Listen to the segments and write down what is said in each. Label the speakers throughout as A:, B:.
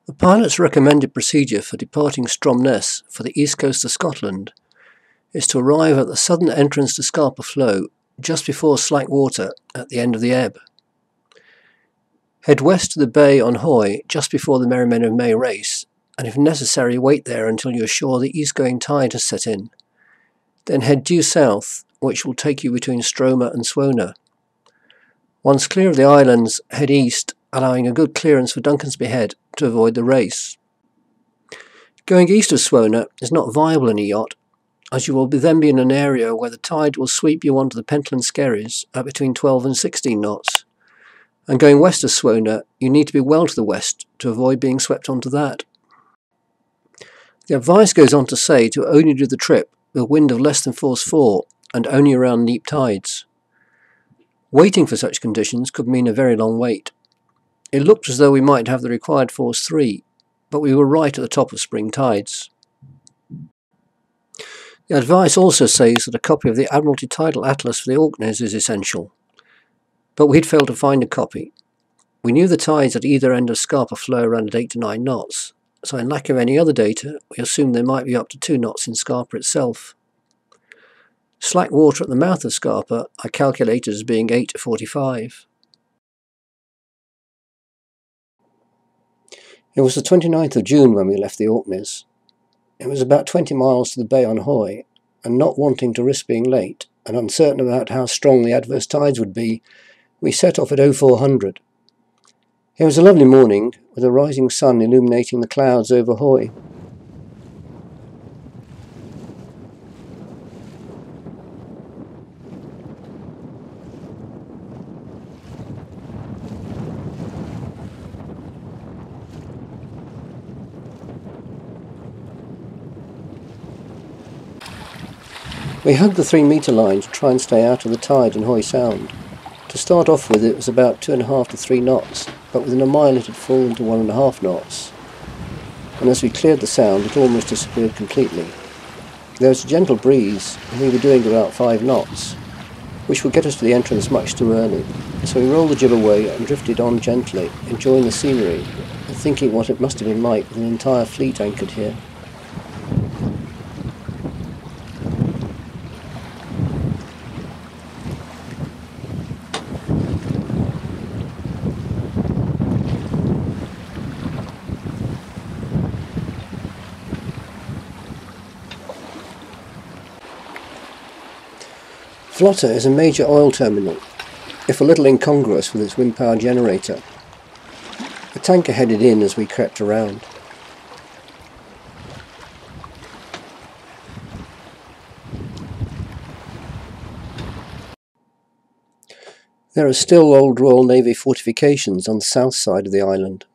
A: The pilot's recommended procedure for departing Stromness for the east coast of Scotland is to arrive at the southern entrance to Scapa Flow just before slack water at the end of the ebb. Head west to the bay on Hoy just before the Merry Men of May race, and if necessary wait there until you are sure the east-going tide has set in. Then head due south, which will take you between Stroma and Swona. Once clear of the islands, head east, allowing a good clearance for Duncansby Head to avoid the race. Going east of Swona is not viable in a yacht, as you will then be in an area where the tide will sweep you onto the Pentland Skerries at between 12 and 16 knots. And going west of Swona, you need to be well to the west to avoid being swept onto that. The advice goes on to say to only do the trip with a wind of less than force 4 and only around neap tides. Waiting for such conditions could mean a very long wait. It looked as though we might have the required force 3, but we were right at the top of spring tides. The advice also says that a copy of the Admiralty Tidal Atlas for the Orkneys is essential, but we'd failed to find a copy. We knew the tides at either end of Scapa Flow around at 8 to 9 knots, so in lack of any other data, we assumed they might be up to 2 knots in Scapa itself. Slack water at the mouth of Scapa I calculated as being 8 to 45. It was the 29th of June when we left the Orkneys. It was about 20 miles to the bay on Hoy, and not wanting to risk being late, and uncertain about how strong the adverse tides would be, we set off at 0400. It was a lovely morning, with a rising sun illuminating the clouds over Hoy. We hugged the 3-metre line to try and stay out of the tide in Hoy Sound. To start off with, it was about 2.5 to 3 knots, but within a mile it had fallen to 1.5 knots. And as we cleared the Sound, it almost disappeared completely. There was a gentle breeze, and we were doing about 5 knots, which would get us to the entrance much too early. So we rolled the jib away and drifted on gently, enjoying the scenery, and thinking what it must have been like with an entire fleet anchored here. Flotta is a major oil terminal, if a little incongruous with its wind power generator. The tanker headed in as we crept around. There are still old Royal Navy fortifications on the south side of the island.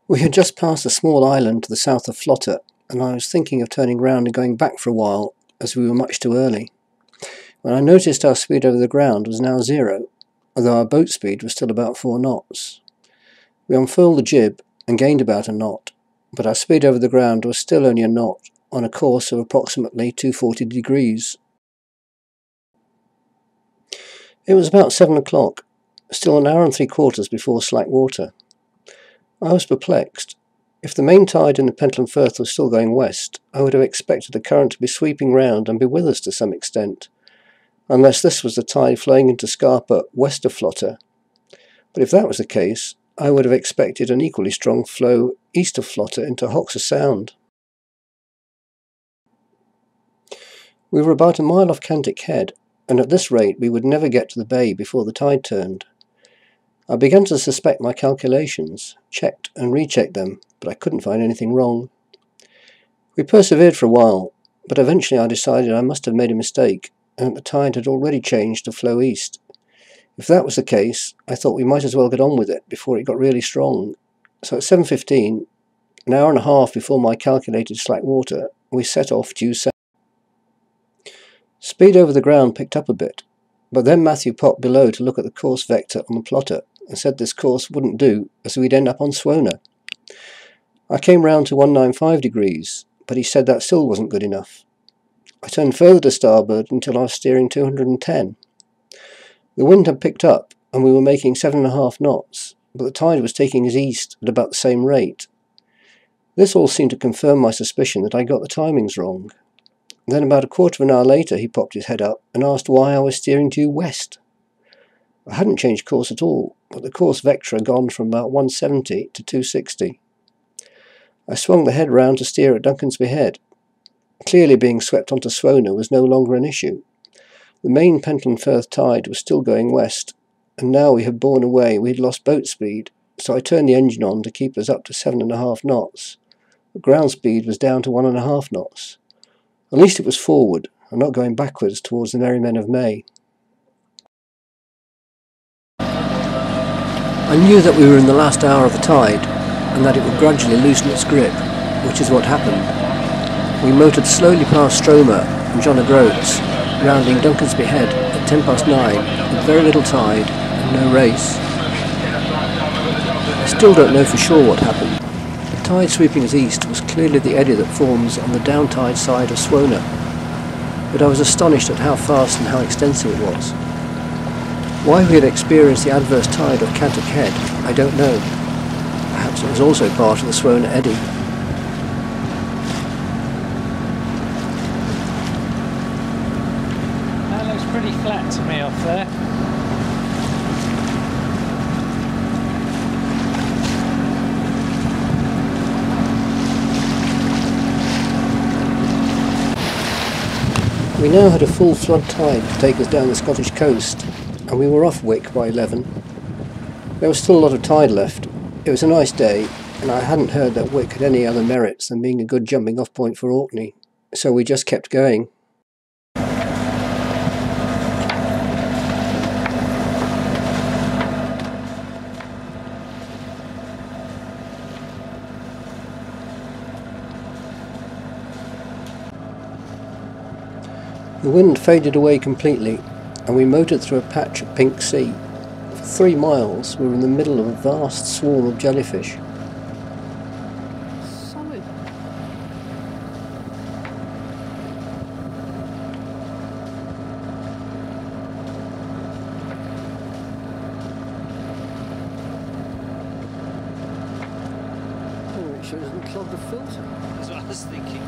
A: We had just passed a small island to the south of Flotta, and I was thinking of turning round and going back for a while, as we were much too early, when I noticed our speed over the ground was now 0, although our boat speed was still about 4 knots. We unfurled the jib and gained about a knot, but our speed over the ground was still only a knot on a course of approximately 240 degrees. It was about 7 o'clock, still an hour and 3/4 before slack water. I was perplexed. If the main tide in the Pentland Firth was still going west, I would have expected the current to be sweeping round and be with us to some extent, unless this was the tide flowing into Scapa west of Flotta. But if that was the case, I would have expected an equally strong flow east of Flotta into Hoxha Sound. We were about a mile off Cantic Head, and at this rate we would never get to the bay before the tide turned. I began to suspect my calculations, checked and rechecked them, but I couldn't find anything wrong. We persevered for a while, but eventually I decided I must have made a mistake, and the tide had already changed to flow east. If that was the case, I thought we might as well get on with it before it got really strong. So at 7:15, an hour and a half before my calculated slack water, we set off due south. Speed over the ground picked up a bit, but then Matthew popped below to look at the course vector on the plotter and said this course wouldn't do, as we'd end up on Swona. I came round to 195 degrees, but he said that still wasn't good enough. I turned further to starboard until I was steering 210. The wind had picked up, and we were making 7.5 knots, but the tide was taking us east at about the same rate. This all seemed to confirm my suspicion that I got the timings wrong. Then about a quarter of an hour later he popped his head up and asked why I was steering due west. I hadn't changed course at all, but the course vector had gone from about 170 to 260. I swung the head round to steer at Duncansby Head. Clearly being swept onto Swona was no longer an issue. The main Pentland Firth tide was still going west, and now we had borne away we had lost boat speed, so I turned the engine on to keep us up to 7.5 knots. But ground speed was down to 1.5 knots. At least it was forward, and not going backwards towards the Merry Men of May. I knew that we were in the last hour of the tide, and that it would gradually loosen its grip, which is what happened. We motored slowly past Stromness and John O'Groats, rounding Duncansby Head at 9:10 with very little tide and no race. I still don't know for sure what happened. The tide sweeping us east was clearly the eddy that forms on the down tide side of Swona, but I was astonished at how fast and how extensive it was. Why we had experienced the adverse tide of Cantock Head, I don't know. Perhaps it was also part of the Swona eddy.
B: That looks pretty flat to me off there.
A: We now had a full flood tide to take us down the Scottish coast, and we were off Wick by 11. There was still a lot of tide left. It was a nice day, and I hadn't heard that Wick had any other merits than being a good jumping off point for Orkney, so we just kept going. The wind faded away completely, and we motored through a patch of pink sea. For 3 miles we were in the middle of a vast swarm of jellyfish.
B: Solid.
A: Oh, it sure doesn't clog the filter.
B: That's what I was thinking.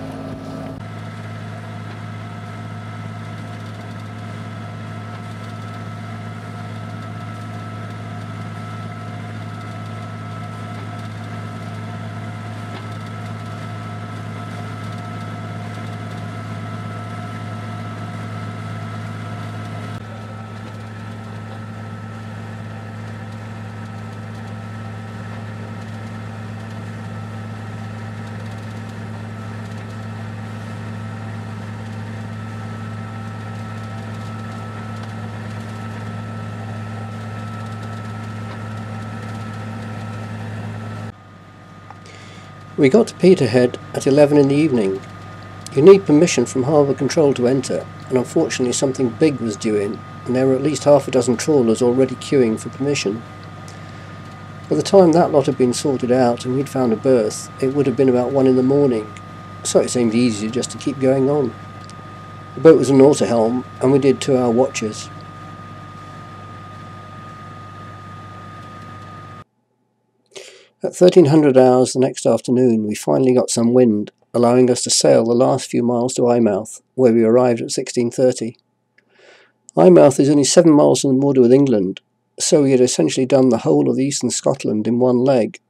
A: We got to Peterhead at 11 in the evening. You need permission from Harbour Control to enter, and unfortunately something big was due in, and there were at least half a dozen trawlers already queuing for permission. By the time that lot had been sorted out and we'd found a berth, it would have been about 1 in the morning, so it seemed easier just to keep going on. The boat was an auto-helm, and we did 2-hour watches. At 1300 hours the next afternoon we finally got some wind, allowing us to sail the last few miles to Eyemouth, where we arrived at 16:30. Eyemouth is only 7 miles from the border with England, so we had essentially done the whole of eastern Scotland in one leg,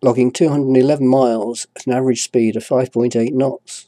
A: logging 211 miles at an average speed of 5.8 knots.